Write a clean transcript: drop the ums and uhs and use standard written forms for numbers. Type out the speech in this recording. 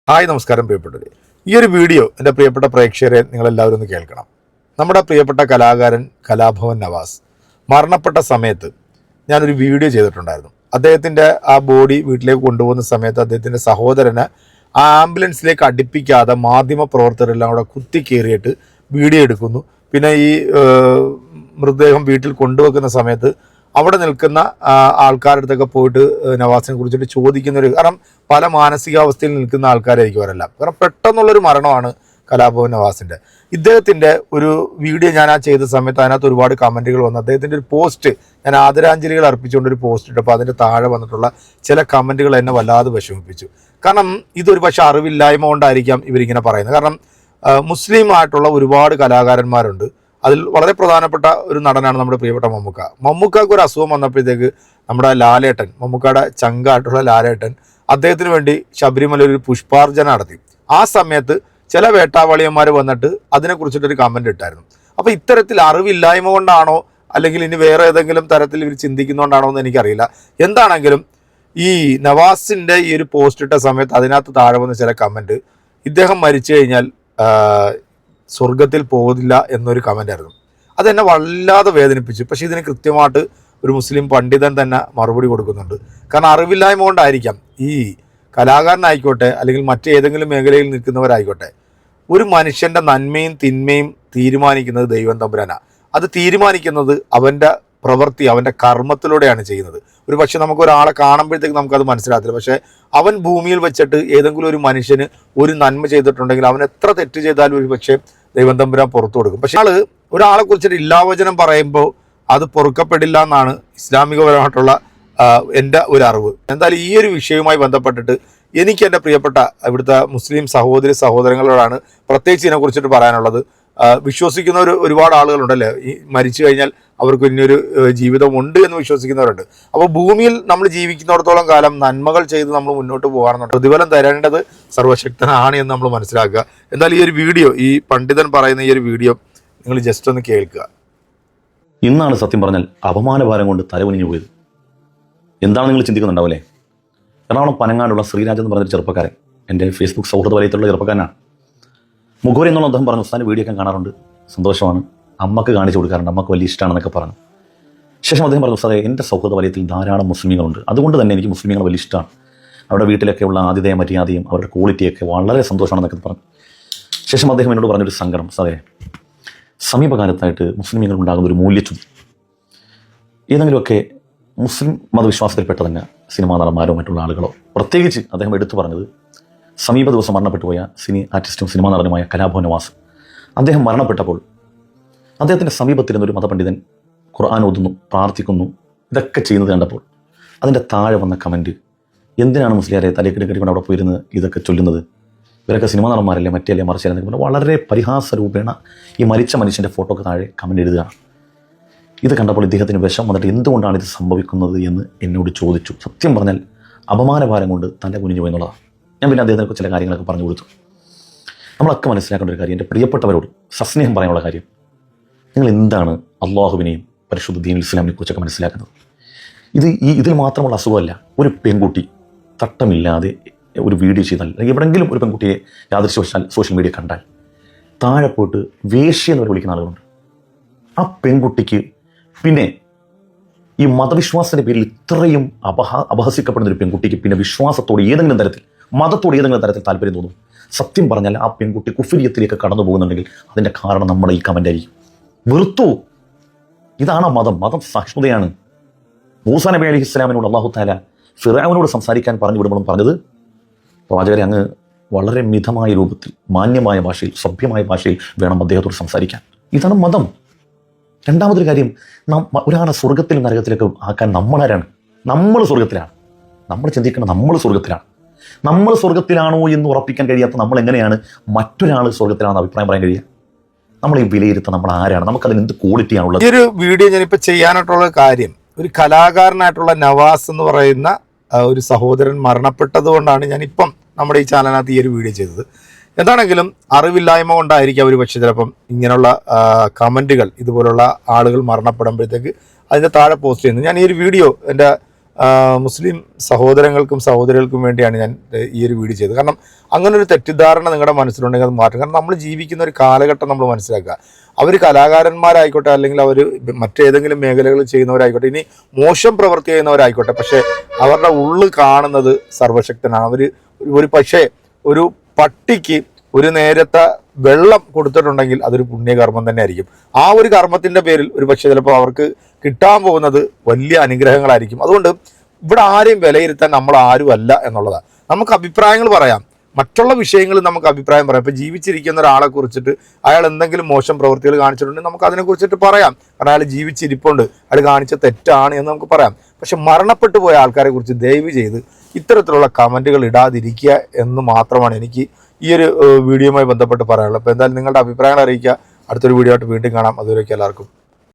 Hi നമസ്കാരം പ്രിയപ്പെട്ടവരെ. ഈ ഒരു വീഡിയോ എൻ്റെ പ്രിയപ്പെട്ട പ്രേക്ഷകരെ നിങ്ങളെല്ലാവരും ഒന്ന് കേൾക്കണം. നമ്മുടെ പ്രിയപ്പെട്ട കലാകാരൻ കലാഭവൻ നവാസ് മരണപ്പെട്ട സമയത്ത് ഞാനൊരു വീഡിയോ ചെയ്തിട്ടുണ്ടായിരുന്നു. അദ്ദേഹത്തിൻ്റെ ആ ബോഡി വീട്ടിലേക്ക് കൊണ്ടുപോകുന്ന സമയത്ത് അദ്ദേഹത്തിൻ്റെ സഹോദരനെ ആ ആംബുലൻസിലേക്ക് അടുപ്പിക്കാതെ മാധ്യമ പ്രവർത്തകരെല്ലാം കൂടെ കുത്തിക്കേറിയിട്ട് വീഡിയോ എടുക്കുന്നു. പിന്നെ ഈ മൃതദേഹം വീട്ടിൽ കൊണ്ടുവെക്കുന്ന സമയത്ത് അവിടെ നിൽക്കുന്ന ആൾക്കാരുടെ അടുത്തൊക്കെ പോയിട്ട് നവാസിനെ കുറിച്ചിട്ട് ചോദിക്കുന്നൊരു, കാരണം പല മാനസികാവസ്ഥയിൽ നിൽക്കുന്ന ആൾക്കാരായിരിക്കും അവരെല്ലാം. കാരണം പെട്ടെന്നുള്ളൊരു മരണമാണ് കലാഭവൻ നവാസിൻ്റെ. ഇദ്ദേഹത്തിൻ്റെ ഒരു വീഡിയോ ഞാൻ ചെയ്ത സമയത്ത് അതിനകത്ത് ഒരുപാട് കമൻറ്റുകൾ വന്നു. അദ്ദേഹത്തിൻ്റെ ഒരു പോസ്റ്റ് ഞാൻ ആദരാഞ്ജലികൾ അർപ്പിച്ചുകൊണ്ടൊരു പോസ്റ്റ് ഇട്ടപ്പോൾ അതിൻ്റെ താഴെ വന്നിട്ടുള്ള ചില കമൻറ്റുകൾ എന്നെ വല്ലാതെ വിഷമിപ്പിച്ചു. കാരണം ഇതൊരു പക്ഷേ അറിവില്ലായ്മ കൊണ്ടായിരിക്കാം ഇവരിങ്ങനെ പറയുന്നത്. കാരണം മുസ്ലിം ആയിട്ടുള്ള ഒരുപാട് കലാകാരന്മാരുണ്ട്. അതിൽ വളരെ പ്രധാനപ്പെട്ട ഒരു നടനാണ് നമ്മുടെ പ്രിയപ്പെട്ട മമ്മൂക്ക. മമ്മൂക്കക്ക് ഒരു അസുഖം വന്നപ്പോഴത്തേക്ക് നമ്മുടെ ലാലേട്ടൻ, മമ്മൂക്കയുടെ ചങ്കായിട്ടുള്ള ലാലേട്ടൻ, അദ്ദേഹത്തിന് വേണ്ടി ശബരിമല ഒരു പുഷ്പാർച്ചന നടത്തി. ആ സമയത്ത് ചില വേട്ടാവാളിയന്മാർ വന്നിട്ട് അതിനെക്കുറിച്ചിട്ടൊരു കമൻ്റ് ഇട്ടായിരുന്നു. അപ്പോൾ ഇത്തരത്തിൽ അറിവില്ലായ്മ കൊണ്ടാണോ അല്ലെങ്കിൽ ഇനി വേറെ ഏതെങ്കിലും തരത്തിൽ ഇവർ ചിന്തിക്കുന്നതുകൊണ്ടാണോ എന്ന് എനിക്കറിയില്ല. എന്താണെങ്കിലും ഈ നവാസിൻ്റെ ഈ ഒരു പോസ്റ്റ് ഇട്ട സമയത്ത് അതിനകത്ത് താഴെ വന്ന ചില കമൻറ്റ്, ഇദ്ദേഹം മരിച്ചു കഴിഞ്ഞാൽ സ്വർഗത്തിൽ പോകില്ല എന്നൊരു കമൻ്റായിരുന്നു. അതെന്നെ വല്ലാതെ വേദനിപ്പിച്ചു. പക്ഷേ ഇതിന് കൃത്യമായിട്ട് ഒരു മുസ്ലിം പണ്ഡിതൻ തന്നെ മറുപടി കൊടുക്കുന്നുണ്ട്. കാരണം അറിവില്ലായ്മ കൊണ്ടായിരിക്കാം ഈ കലാകാരനായിക്കോട്ടെ അല്ലെങ്കിൽ മറ്റേതെങ്കിലും മേഖലയിൽ നിൽക്കുന്നവരായിക്കോട്ടെ, ഒരു മനുഷ്യൻ്റെ നന്മയും തിന്മയും തീരുമാനിക്കുന്നത് ദൈവം തമ്പുരാനാണ്. അത് തീരുമാനിക്കുന്നത് അവൻ്റെ പ്രവൃത്തി, അവൻ്റെ കർമ്മത്തിലൂടെയാണ് ചെയ്യുന്നത്. ഒരു പക്ഷെ നമുക്ക് ഒരാളെ കാണുമ്പോഴത്തേക്ക് നമുക്കത് മനസ്സിലാകത്തില്ല. പക്ഷേ അവൻ ഭൂമിയിൽ വെച്ചിട്ട് ഏതെങ്കിലും ഒരു മനുഷ്യന് ഒരു നന്മ ചെയ്തിട്ടുണ്ടെങ്കിൽ അവൻ എത്ര തെറ്റ് ചെയ്താലും ഒരു പക്ഷേ ദൈവം തമ്പുരാൻ പുറത്തു കൊടുക്കും. പക്ഷെ ഒരാളെ കുറിച്ചിട്ട് ഇല്ലാവചനം പറയുമ്പോൾ അത് പൊറുക്കപ്പെടില്ല എന്നാണ് ഇസ്ലാമികപരമായിട്ടുള്ള എൻ്റെ ഒരു അറിവ്. എന്തായാലും ഈ ഒരു വിഷയവുമായി ബന്ധപ്പെട്ടിട്ട് എനിക്ക് എൻ്റെ പ്രിയപ്പെട്ട ഇവിടുത്തെ മുസ്ലിം സഹോദരങ്ങളോടാണ് പ്രത്യേകിച്ച് ഇതിനെക്കുറിച്ചിട്ട് പറയാനുള്ളത്. വിശ്വസിക്കുന്ന ഒരുപാട് ആളുകളുണ്ടല്ലേ, ഈ മരിച്ചു കഴിഞ്ഞാൽ അവർക്ക് ഇനിയൊരു ജീവിതമുണ്ട് എന്ന് വിശ്വസിക്കുന്നവരുണ്ട്. അപ്പോൾ ഭൂമിയിൽ നമ്മൾ ജീവിക്കുന്നിടത്തോളം കാലം നന്മകൾ ചെയ്ത് നമ്മൾ മുന്നോട്ട് പോകാറുണ്ട്. പ്രതിഫലം തരേണ്ടത് സർവശക്തനാണ് എന്ന് നമ്മൾ മനസ്സിലാക്കുക. എന്തായാലും ഈ ഒരു വീഡിയോ, ഈ പണ്ഡിതൻ പറയുന്ന ഈ ഒരു വീഡിയോ നിങ്ങൾ ജസ്റ്റ് ഒന്ന് കേൾക്കുക. ഇന്നാണ് സത്യം പറഞ്ഞാൽ അപമാനഭാരം കൊണ്ട് തലകുനിഞ്ഞു പോയത്. എന്താണ് നിങ്ങൾ ചിന്തിക്കുന്നുണ്ടാവില്ലേ? എറണാകുളം പനങ്ങാടുള്ള ശ്രീരാജ് എന്ന് പറഞ്ഞൊരു ചെറുപ്പക്കാരൻ, എൻ്റെ ഫേസ്ബുക്ക് സൗഹൃദ വലയത്തിലുള്ള ചെറുപ്പക്കാരനാണ്. മുഖവരി എന്നുള്ള അദ്ദേഹം പറഞ്ഞു, ഉസ്താദിൻ്റെ വീഡിയോ ഒക്കെ കാണാറുണ്ട്, സന്തോഷമാണ്, അമ്മക്ക് കാണിച്ചു കൊടുക്കാറുണ്ട്, അമ്മക്ക് വലിയ ഇഷ്ടമാണെന്നൊക്കെ പറഞ്ഞു. ശേഷം അദ്ദേഹം പറഞ്ഞു, ഉസ്താദേ എൻ്റെ സൗഹൃദ വലയത്തിൽ ധാരാളം മുസ്ലിങ്ങളുണ്ട്, അതുകൊണ്ട് തന്നെ എനിക്ക് മുസ്ലിങ്ങൾ വലിയ ഇഷ്ടമാണ്, അവരുടെ വീട്ടിലൊക്കെയുള്ള ആതിഥേയ മര്യാദയും അവരുടെ ക്വാളിറ്റിയൊക്കെ വളരെ സന്തോഷമാണെന്നൊക്കെ പറഞ്ഞു. ശേഷം അദ്ദേഹം എന്നോട് പറഞ്ഞൊരു സങ്കടം, ഉസ്താദേ സമീപകാലത്തായിട്ട് മുസ്ലിങ്ങൾ ഉണ്ടാകുന്ന ഒരു മൂല്യച്യുതി, ഏതെങ്കിലുമൊക്കെ മുസ്ലിം മതവിശ്വാസത്തിൽപ്പെട്ട തന്നെ സിനിമാ നടന്മാരോ മറ്റുള്ള ആളുകളോ, പ്രത്യേകിച്ച് അദ്ദേഹം എടുത്തു പറഞ്ഞത് സമീപ ദിവസം മരണപ്പെട്ടു പോയ സിനി ആർട്ടിസ്റ്റും സിനിമാ നടനുമായ കലാഭവൻ നവാസ്, അദ്ദേഹം മരണപ്പെട്ടപ്പോൾ അദ്ദേഹത്തിൻ്റെ സമീപത്തിരുന്നൊരു മതപണ്ഡിതൻ ഖുർആൻ ഓതുന്നു, പ്രാർത്ഥിക്കുന്നു, ഇതൊക്കെ ചെയ്യുന്നത് കണ്ടപ്പോൾ അതിൻ്റെ താഴെ വന്ന കമൻറ്റ്, എന്തിനാണ് മുസ്ലിയാരെ തലക്കെട്ടിക്കൊണ്ട് അവിടെ പോയിരുന്നത് ഇതൊക്കെ ചൊല്ലുന്നത്, ഇവരൊക്കെ സിനിമാ നടന്മാരല്ലേ, മറ്റേ മറിച്ചല്ലേ എന്നൊക്കെ പറഞ്ഞാൽ വളരെ പരിഹാസ രൂപേണ ഈ മരിച്ച മനുഷ്യൻ്റെ ഫോട്ടോക്ക് താഴെ കമൻറ്റ് എഴുതുകയാണ്. ഇത് കണ്ടപ്പോൾ ഇദ്ദേഹത്തിന് വിഷം വന്നിട്ട് എന്തുകൊണ്ടാണ് ഇത് സംഭവിക്കുന്നത് എന്ന് എന്നോട് ചോദിച്ചു. സത്യം പറഞ്ഞാൽ അപമാനഭാരം കൊണ്ട് തല കുനിഞ്ഞു എന്നുള്ളതാണ്. ഞാൻ പിന്നെ അദ്ദേഹത്തിന് ചില കാര്യങ്ങളൊക്കെ പറഞ്ഞു കൊടുത്തു. നമ്മളൊക്കെ മനസ്സിലാക്കേണ്ട ഒരു കാര്യം, എൻ്റെ പ്രിയപ്പെട്ടവരോട് സസ്നേഹം പറയാനുള്ള കാര്യം, നിങ്ങൾ എന്താണ് അള്ളാഹുവിനെയും പരിശുദ്ധ ദീനുൽ ഇസ്ലാമിനെ കുറിച്ചൊക്കെ മനസ്സിലാക്കുന്നത്? ഇതിൽ മാത്രമുള്ള അസുഖമല്ല. ഒരു പെൺകുട്ടി തട്ടമില്ലാതെ ഒരു വീഡിയോ ചെയ്താൽ, അല്ലെങ്കിൽ എവിടെയെങ്കിലും ഒരു പെൺകുട്ടിയെ യാദൃശ്യവശാൽ സോഷ്യൽ മീഡിയ കണ്ടാൽ താഴെ പോയിട്ട് വേശ്യ എന്ന് വിളിക്കുന്ന ആളുകളുണ്ട്. ആ പെൺകുട്ടിക്ക് പിന്നെ ഈ മതവിശ്വാസത്തിൻ്റെ പേരിൽ ഇത്രയും അപഹസിക്കപ്പെടുന്ന ഒരു പെൺകുട്ടിക്ക് പിന്നെ വിശ്വാസത്തോട് ഏതെങ്കിലും തരത്തിൽ, മതത്തോട് ഏതെങ്കിലും തരത്തിൽ താല്പര്യം തോന്നും. സത്യം പറഞ്ഞാൽ ആ പെൺകുട്ടി കുഫ്രിയത്തിലേക്ക് കടന്നു പോകുന്നുണ്ടെങ്കിൽ അതിൻ്റെ കാരണം നമ്മുടെ ഈ കമൻ്റായിരിക്കും. വെറുത്തു. ഇതാണ് മതം സഹിഷ്ണുതയാണ്. മൂസാ നബി അലൈഹി ഇസ്ലാമിനോട് അല്ലാഹു തആല ഫിർഔനോട് സംസാരിക്കാൻ പറഞ്ഞു വിടുമ്പോഴും പറഞ്ഞത്, പ്രവാചകരെ അങ്ങ് വളരെ മിതമായ രൂപത്തിൽ, മാന്യമായ ഭാഷയിൽ, സഭ്യമായ ഭാഷയിൽ വേണം അദ്ദേഹത്തോട് സംസാരിക്കാൻ. ഇതാണ് മതം. രണ്ടാമതൊരു കാര്യം, ഒരാളെ സ്വർഗത്തിലും നരകത്തിലേക്ക് ആക്കാൻ നമ്മളാരാണ്? നമ്മൾ സ്വർഗത്തിലാണ്. നമ്മൾ ചിന്തിക്കണം, നമ്മൾ സ്വർഗത്തിലാണ്. നമ്മൾ സ്വർഗത്തിലാണോ എന്ന് ഉറപ്പിക്കാൻ കഴിയാത്ത നമ്മൾ എങ്ങനെയാണ് മറ്റൊരാൾ സ്വർഗത്തിലാണെന്ന് അഭിപ്രായം പറയാൻ കഴിയുക? നമ്മൾ ഈ വിലയിരുത്താൻ നമ്മൾ ആരാണ്? നമുക്കതിന് എന്ത് ക്വാളിറ്റിയാണുള്ളത്? ഈ ഒരു വീഡിയോ ഞാനിപ്പോൾ ചെയ്യാനായിട്ടുള്ള കാര്യം, ഒരു കലാകാരനായിട്ടുള്ള നവാസ് എന്ന് പറയുന്ന ഒരു സഹോദരൻ മരണപ്പെട്ടത് കൊണ്ടാണ് ഞാനിപ്പം നമ്മുടെ ഈ ചാനലിനകത്ത് ഈ ഒരു വീഡിയോ ചെയ്തത്. എന്താണെങ്കിലും അറിവില്ലായ്മ കൊണ്ടായിരിക്കും ഒരു പക്ഷേ ചിലപ്പം ഇങ്ങനെയുള്ള കമൻറ്റുകൾ ഇതുപോലുള്ള ആളുകൾ മരണപ്പെടുമ്പോഴത്തേക്ക് അതിൻ്റെ താഴെ പോസ്റ്റ് ചെയ്യുന്നത്. ഞാൻ ഈ ഒരു വീഡിയോ എൻ്റെ മുസ്ലിം സഹോദരങ്ങൾക്കും സഹോദരികൾക്കും വേണ്ടിയാണ് ഞാൻ ഈ ഒരു വീഡിയോ ചെയ്തത്. കാരണം അങ്ങനെ ഒരു തെറ്റിദ്ധാരണ നിങ്ങളുടെ മനസ്സിലുണ്ടെങ്കിൽ അത് മാറ്റും. കാരണം നമ്മൾ ജീവിക്കുന്ന ഒരു കാലഘട്ടം നമ്മൾ മനസ്സിലാക്കുക. അവർ കലാകാരന്മാരായിക്കോട്ടെ, അല്ലെങ്കിൽ അവർ മറ്റേതെങ്കിലും മേഖലകളിൽ ചെയ്യുന്നവരായിക്കോട്ടെ, ഇനി മോശം പ്രവൃത്തി ചെയ്യുന്നവരായിക്കോട്ടെ, പക്ഷേ അവരുടെ ഉള്ളിൽ കാണുന്നത് സർവശക്തനാണ്. അവർ ഒരു പക്ഷേ ഒരു പട്ടിക്ക് ഒരു നേരത്തെ വെള്ളം കൊടുത്തിട്ടുണ്ടെങ്കിൽ അതൊരു പുണ്യകർമ്മം തന്നെ ആയിരിക്കും. ആ ഒരു കർമ്മത്തിൻ്റെ പേരിൽ ഒരു പക്ഷേ ചിലപ്പോൾ അവർക്ക് കിട്ടാൻ പോകുന്നത് വലിയ അനുഗ്രഹങ്ങളായിരിക്കും. അതുകൊണ്ട് ഇവിടെ ആരെയും വിലയിരുത്താൻ നമ്മൾ ആരുമല്ല എന്നുള്ളതാണ്. നമുക്ക് അഭിപ്രായങ്ങൾ പറയാം, മറ്റുള്ള വിഷയങ്ങളിൽ നമുക്ക് അഭിപ്രായം പറയാം. ഇപ്പോൾ ജീവിച്ചിരിക്കുന്ന ഒരാളെ കുറിച്ചിട്ട് അയാൾ എന്തെങ്കിലും മോശം പ്രവൃത്തികൾ കാണിച്ചിട്ടുണ്ടെങ്കിൽ നമുക്ക് അതിനെക്കുറിച്ചിട്ട് പറയാം. കാരണം അയാൾ ജീവിച്ചിരിപ്പുണ്ട്, അയാൾ കാണിച്ച തെറ്റാണ് എന്ന് നമുക്ക് പറയാം. പക്ഷെ മരണപ്പെട്ടു പോയ ആൾക്കാരെ കുറിച്ച് ദയവ് ചെയ്ത് ഇത്തരത്തിലുള്ള കമൻറ്റുകൾ ഇടാതിരിക്കുക എന്ന് മാത്രമാണ് എനിക്ക് ഈ ഒരു വീഡിയോയുമായി ബന്ധപ്പെട്ട് പറയാനുള്ളത്. അപ്പോൾ എന്തായാലും നിങ്ങളുടെ അഭിപ്രായങ്ങൾ അറിയിക്കുക. അടുത്തൊരു വീഡിയോ ആയിട്ട് വീണ്ടും കാണാം. അതുവരേക്കും എല്ലാവർക്കും